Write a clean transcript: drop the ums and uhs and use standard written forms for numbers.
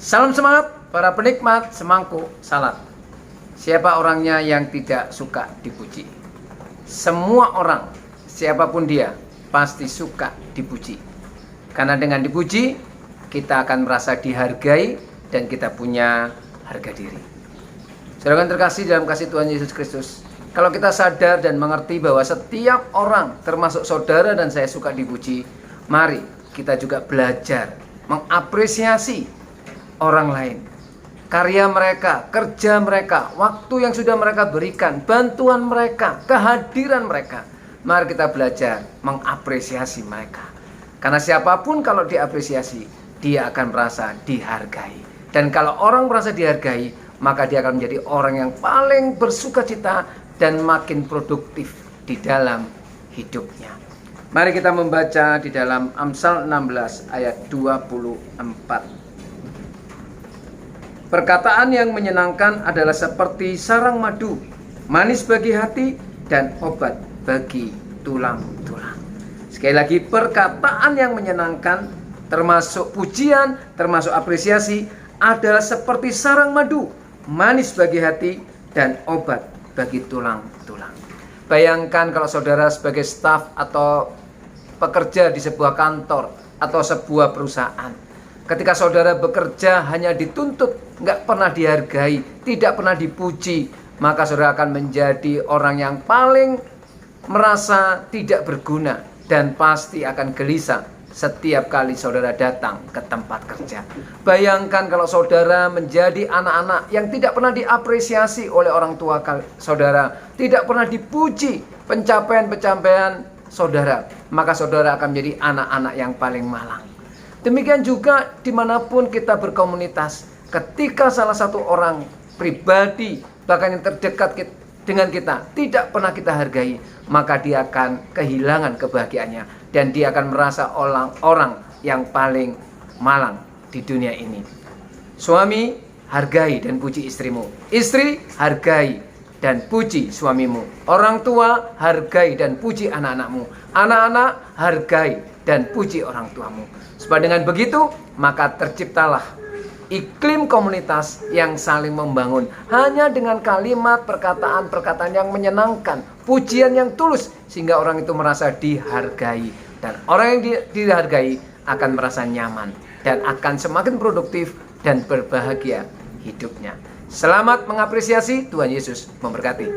Salam semangat para penikmat semangkuk salad. Siapa orangnya yang tidak suka dipuji? Semua orang, siapapun dia, pasti suka dipuji. Karena dengan dipuji, kita akan merasa dihargai dan kita punya harga diri. Saudara terkasih dalam kasih Tuhan Yesus Kristus, kalau kita sadar dan mengerti bahwa setiap orang, termasuk saudara dan saya, suka dipuji, mari kita juga belajar mengapresiasi orang lain, karya mereka, kerja mereka, waktu yang sudah mereka berikan, bantuan mereka, kehadiran mereka. Mari kita belajar mengapresiasi mereka. Karena siapapun kalau diapresiasi, dia akan merasa dihargai. Dan kalau orang merasa dihargai, maka dia akan menjadi orang yang paling bersukacita dan makin produktif di dalam hidupnya. Mari kita membaca di dalam Amsal 16 ayat 24. Perkataan yang menyenangkan adalah seperti sarang madu, manis bagi hati dan obat bagi tulang-tulang. Sekali lagi, perkataan yang menyenangkan, termasuk pujian, termasuk apresiasi, adalah seperti sarang madu, manis bagi hati dan obat bagi tulang-tulang. Bayangkan kalau saudara sebagai staf atau pekerja di sebuah kantor atau sebuah perusahaan. Ketika saudara bekerja hanya dituntut, nggak pernah dihargai, tidak pernah dipuji, maka saudara akan menjadi orang yang paling merasa tidak berguna dan pasti akan gelisah setiap kali saudara datang ke tempat kerja. Bayangkan kalau saudara menjadi anak-anak yang tidak pernah diapresiasi oleh orang tua saudara, tidak pernah dipuji pencapaian-pencapaian saudara, maka saudara akan menjadi anak-anak yang paling malang. Demikian juga dimanapun kita berkomunitas, ketika salah satu orang pribadi, bahkan yang terdekat dengan kita, tidak pernah kita hargai, maka dia akan kehilangan kebahagiaannya. Dan dia akan merasa orang yang paling malang di dunia ini. Suami, hargai dan puji istrimu. Istri, hargai dan puji suamimu. Orang tua, hargai dan puji anak-anakmu. Anak-anak, hargai dan puji orang tuamu. Sebab dengan begitu, maka terciptalah iklim komunitas yang saling membangun. Hanya dengan kalimat, perkataan-perkataan yang menyenangkan, pujian yang tulus, sehingga orang itu merasa dihargai. Dan orang yang dihargai akan merasa nyaman dan akan semakin produktif dan berbahagia hidupnya. Selamat mengapresiasi. Tuhan Yesus memberkati.